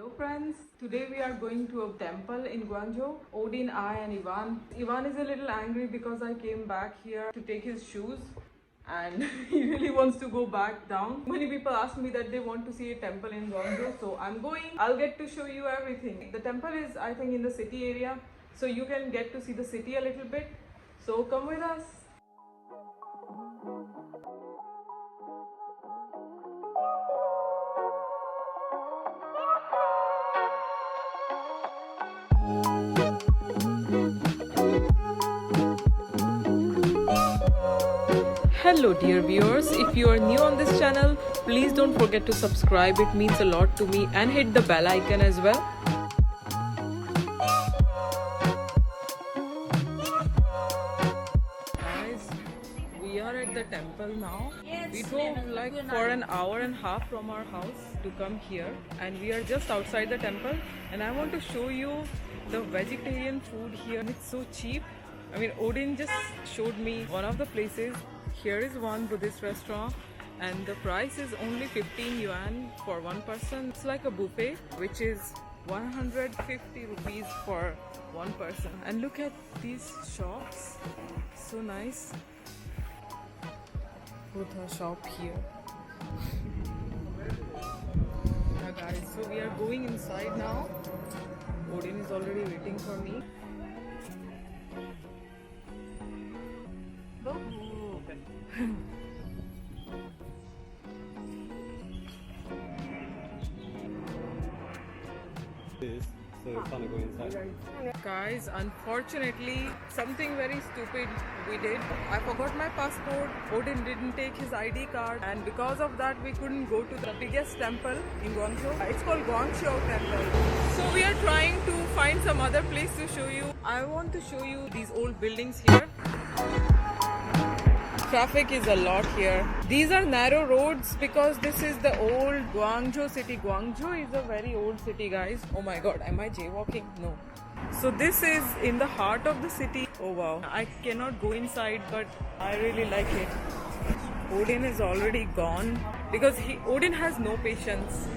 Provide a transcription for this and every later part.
Hello friends, today we are going to a temple in Guangzhou. Odin, I and Ivan. Ivan is a little angry because I came back here to take his shoes and he really wants to go back down. Many people ask me that they want to see a temple in Guangzhou, so I'm going. I'll get to show you everything. The temple is, I think, in the city area, so you can get to see the city a little bit. So come with us. Hello dear viewers, if you are new on this channel, please don't forget to subscribe. It means a lot to me, and hit the bell icon as well. Guys, we are at the temple now. We drove like for an hour and a half from our house to come here, and we are just outside the temple, and I want to show you the vegetarian food here. It's so cheap. I mean, Odin just showed me one of the places. Here is one Buddhist restaurant and the price is only 15 yuan for one person. It's like a buffet, which is 150 rupees for one person. And look at these shops, so nice. Buddha shop here. Yeah guys, so we are going inside now. Odin is already waiting for me. So it's fun to go inside. Guys, unfortunately, something very stupid we did. I forgot my passport. Odin didn't take his ID card, and because of that, we couldn't go to the biggest temple in Guangzhou. It's called Guangzhou Temple. So we are trying to find some other place to show you. I want to show you these old buildings here. Traffic is a lot here. These are narrow roads because this is the old Guangzhou city. Guangzhou is a very old city, guys. Oh my god, am I jaywalking? No. So this is in the heart of the city. Oh wow. I cannot go inside, but I really like it. Odin is already gone because Odin has no patience.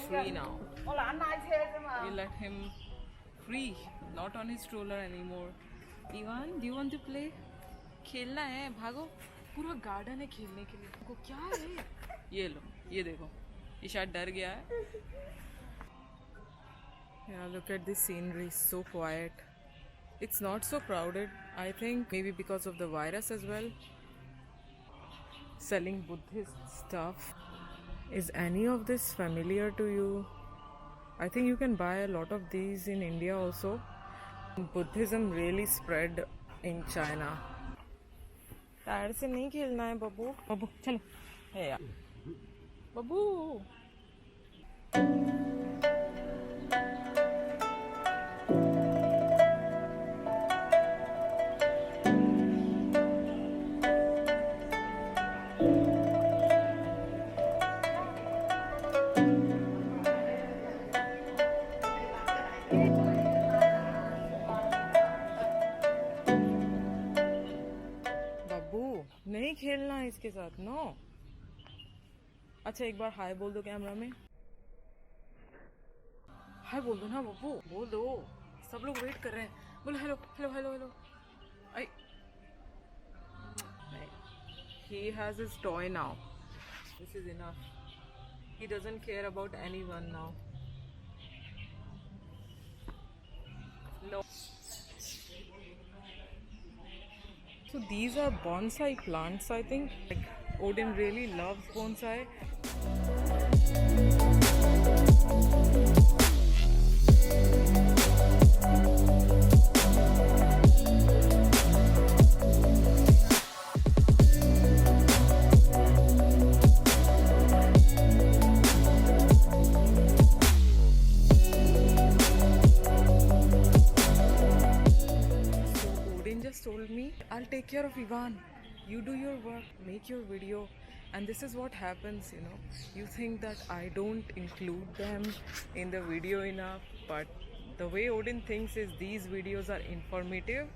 Free now. We let him free, not on his stroller anymore. Ivan, do you want to play? खेलना है, भागो. पूरा garden है खेलने के लिए. को क्या है? ये लो, ये देखो. ये शायद डर गया है. Yeah, look at this scenery, so quiet. It's not so crowded. I think maybe because of the virus as well. Selling Buddhist stuff. Is any of this familiar to you? I think you can buy a lot of these in India also. Buddhism really spread in China. Tyre से नहीं खेलना है बब्बू. बब्बू चलो. है यार. बब्बू. नहीं खेलना है इसके साथ. नो. अच्छा एक बार हाय बोल दो कैमरा में. हाय बोल दो ना बब्बू. बोल दो, सब लोग वेट कर रहे हैं. बोलो hello hello hello hello. I. He has his toy now. This is enough. He doesn't care about anyone now. No. So these are bonsai plants, I think. Like, Odin really loves bonsai. me, I'll take care of Ivan. You do your work, make your video. And this is what happens, you know. You think that I don't include them in the video enough, but the way Odin thinks is these videos are informative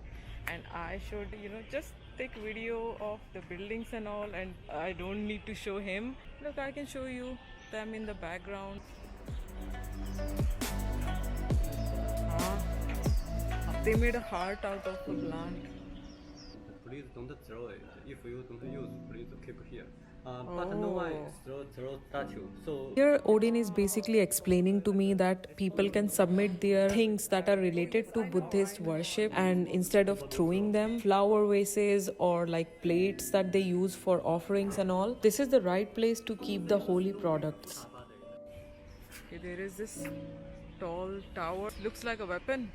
and I should, you know, just take video of the buildings and all, and I don't need to show him. Look, I can show you them in the background. They made a heart out of a plant. Please don't throw it. If you don't use, please keep here. But no one throw statue. So Here, Odin is basically explaining to me that people can submit their things that are related to Buddhist worship, and instead of throwing them, flower vases or like plates that they use for offerings and all, this is the right place to keep the holy products. Okay, there is this tall tower. Looks like a weapon.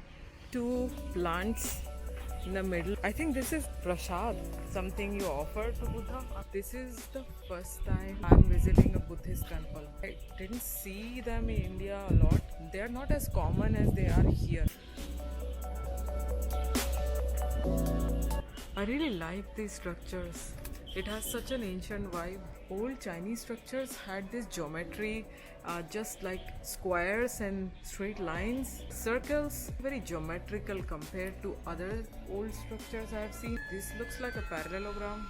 Two plants in the middle. I think this is prasad, something you offer to Buddha. This is the first time I'm visiting a Buddhist temple. I didn't see them in India a lot. They are not as common as they are here. I really like these structures. It has such an ancient vibe. Old Chinese structures had this geometry, just like squares and straight lines. Circles, very geometrical compared to other old structures I have seen. This looks like a parallelogram.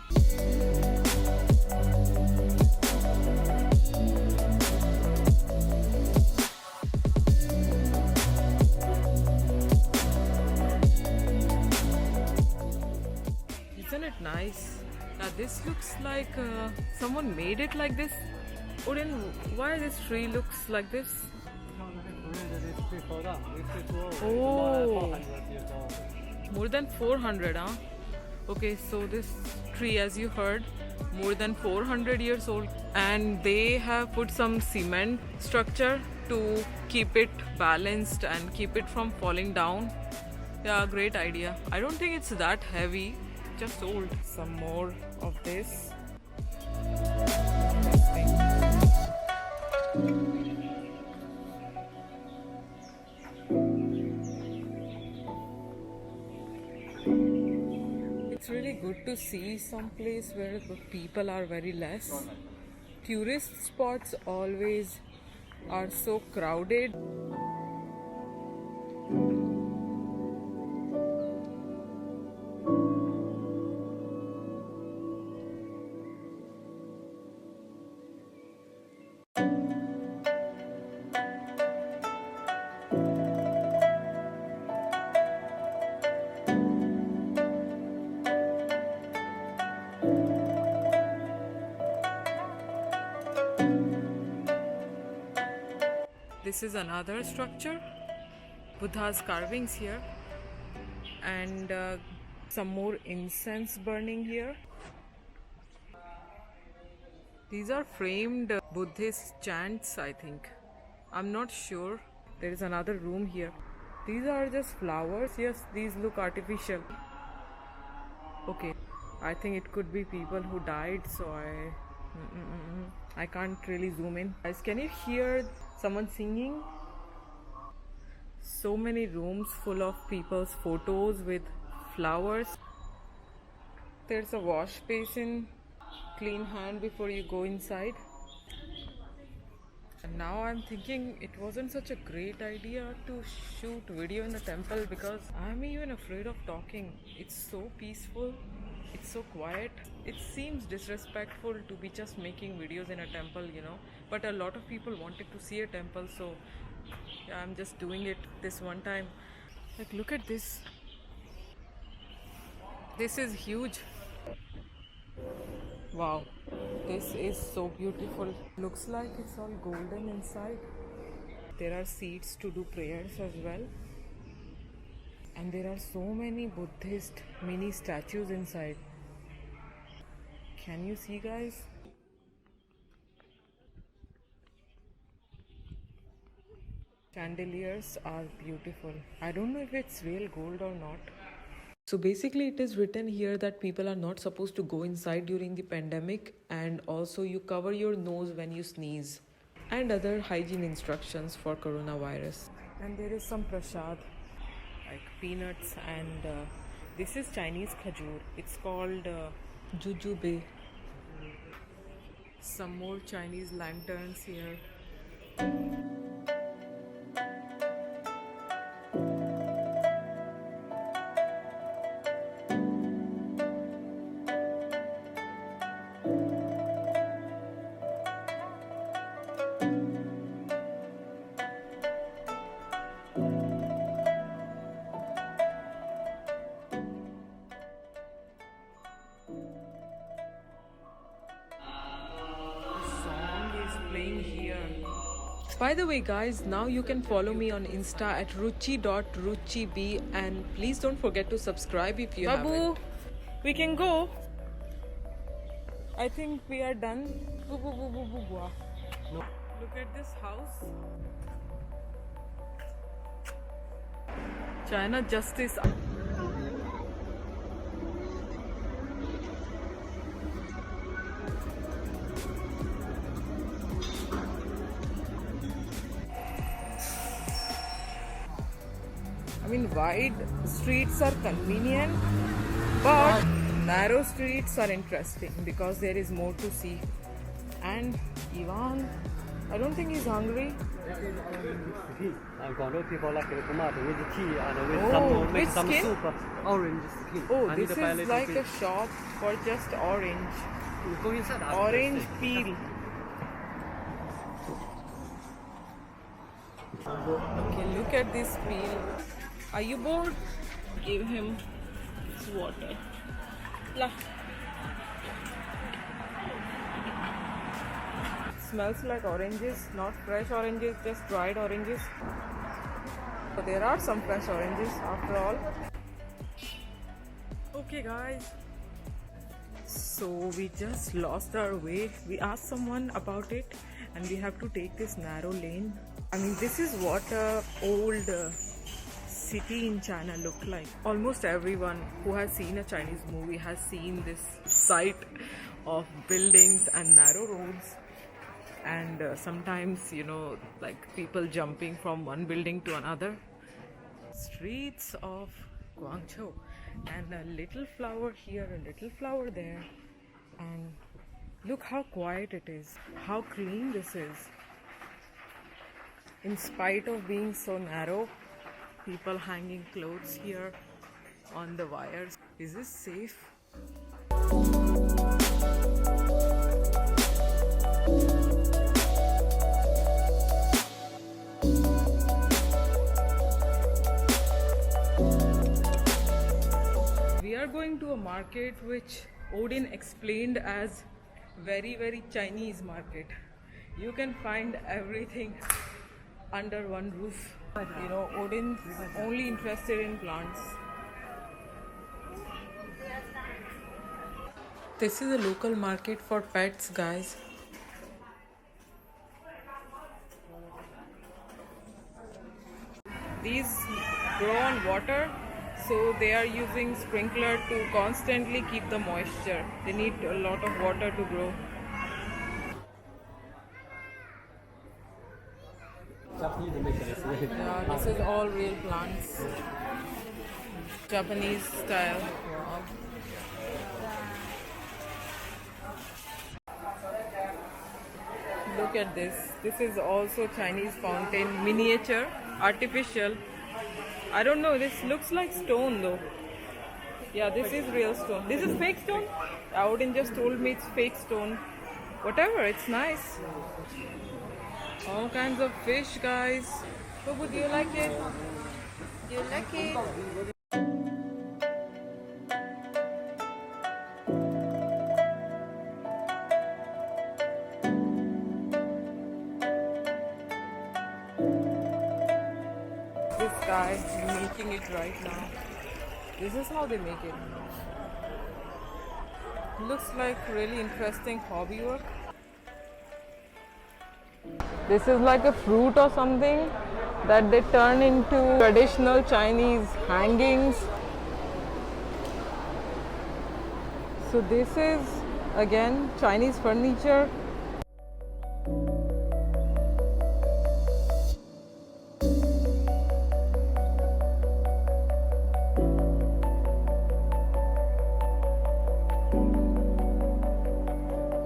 Isn't it nice? Now this looks like someone made it like this. Odin, why this tree looks like this? Oh, more than 400, huh? Okay, so this tree, as you heard, more than 400 years old, and they have put some cement structure to keep it balanced and keep it from falling down. Yeah, great idea. I don't think it's that heavy, just old. Some more of this. It's really good to see some place where the people are very less. Tourist spots always are so crowded. This is another structure. Buddha's carvings here, and some more incense burning here. These are framed Buddhist chants, I think. I'm not sure. There is another room here. These are just flowers. Yes, these look artificial. Okay, I think it could be people who died, so I can't really zoom in. Guys, can you hear someone singing? So many rooms full of people's photos with flowers. There's a wash basin. Clean hand before you go inside. And now I'm thinking it wasn't such a great idea to shoot video in the temple, because I'm even afraid of talking. It's so peaceful. It's so quiet. It seems disrespectful to be just making videos in a temple, you know. But a lot of people wanted to see a temple, so yeah, I'm just doing it this one time. Like, look at this. This is huge. Wow, this is so beautiful. Looks like it's all golden inside. There are seats to do prayers as well. And there are so many Buddhist mini statues inside. Can you see, guys? Chandeliers are beautiful. I don't know if it's real gold or not. So basically it is written here that people are not supposed to go inside during the pandemic, and also you cover your nose when you sneeze, and other hygiene instructions for coronavirus. And there is some prasad, like peanuts and This is Chinese khajur. It's called jujube. Some more Chinese lanterns here. Playing here. By the way guys, now you can follow me on Insta at ruchi.ruchib, and please don't forget to subscribe if you haven't. We can go. I think we are done. No. Look at this house. China Justice. I mean, wide streets are convenient, but narrow streets are interesting because there is more to see. And Ivan, I don't think he's hungry. Guangzhou people like tomato with tea and with some skin? soup. Orange skin. Oh, I this need to buy is little like bit. a shop for just orange. Go inside. Orange peel. Okay, look at this peel. Are you bored? Give him his water. La. Smells like oranges, not fresh oranges, just dried oranges. But there are some fresh oranges after all. Okay guys, so we just lost our way. We asked someone about it and we have to take this narrow lane. I mean, this is what a old city in China look like. Almost everyone who has seen a Chinese movie has seen this sight of buildings and narrow roads, and sometimes, you know, like people jumping from one building to another. Streets of Guangzhou, and a little flower here, a little flower there, and look how quiet it is, how clean this is. In spite of being so narrow, people hanging clothes here on the wires. Is this safe? We are going to a market which Odin explained as very Chinese market. You can find everything under one roof. You know, Odin's only interested in plants. This is a local market for pets, guys. These grow on water, so they are using sprinkler to constantly keep the moisture. They need a lot of water to grow. Yeah, this is all real plants. Japanese style. Wow. Look at this. This is also Chinese fountain, miniature, artificial. I don't know, this looks like stone though. Yeah, this is real stone. This is fake stone? Odin just told me it's fake stone. Whatever, it's nice. All kinds of fish, guys. Babu, do you like it? Do you like it? This guy is making it right now. This is how they make it. Looks like really interesting hobby work. This is like a fruit or something that they turn into traditional Chinese hangings. So this is again Chinese furniture.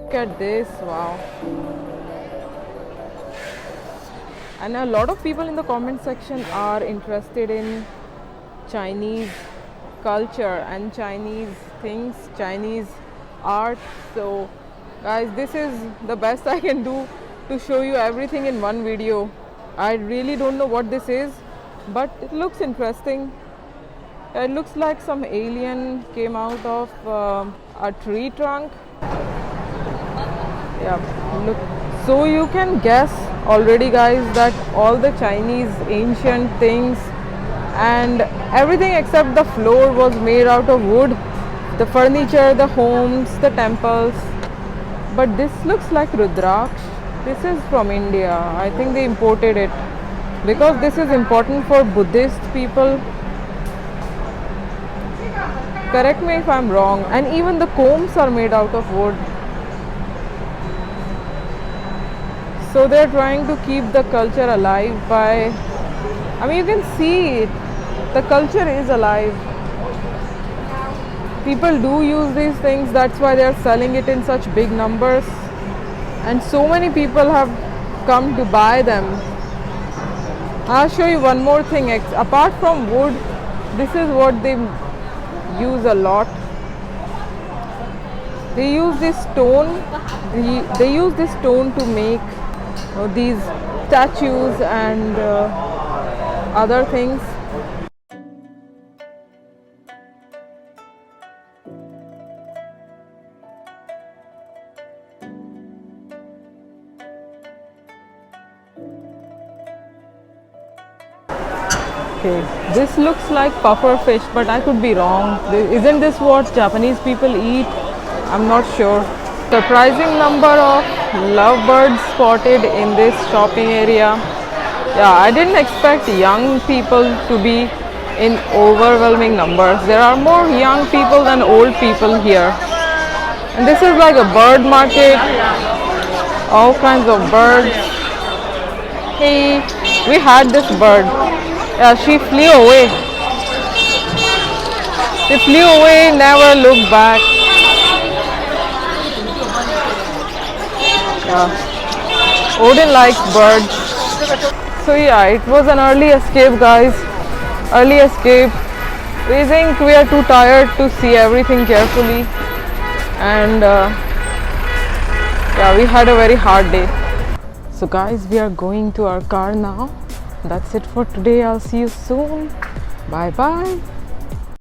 Look at this, wow. And a lot of people in the comment section are interested in Chinese culture and Chinese things, Chinese art. So guys, this is the best I can do to show you everything in one video. I really don't know what this is, but it looks interesting. It looks like some alien came out of a tree trunk. Yeah, look. So you can guess already, guys, that all the Chinese ancient things and everything except the floor was made out of wood. The furniture, the homes, the temples. But this looks like Rudraksh. This is from India. I think they imported it because this is important for Buddhist people. Correct me if I'm wrong. And even the combs are made out of wood. So they're trying to keep the culture alive by, I mean, you can see it. The culture is alive. People do use these things, that's why they're selling it in such big numbers. And so many people have come to buy them. I'll show you one more thing. Apart from wood, this is what they use a lot. They use this stone. They use this stone to make these statues and other things. Okay, this looks like puffer fish, but I could be wrong. Isn't this what Japanese people eat? I'm not sure. Surprising number of lovebirds spotted in this shopping area. Yeah, I didn't expect young people to be in overwhelming numbers. There are more young people than old people here. And this is like a bird market. All kinds of birds. Hey, we had this bird. Yeah, she flew away. She flew away, never looked back. Yeah. Odin likes birds. So yeah, it was an early escape, guys. Early escape. We think we are too tired to see everything carefully. And yeah, we had a very hard day. So guys, we are going to our car now. That's it for today. I'll see you soon. Bye bye.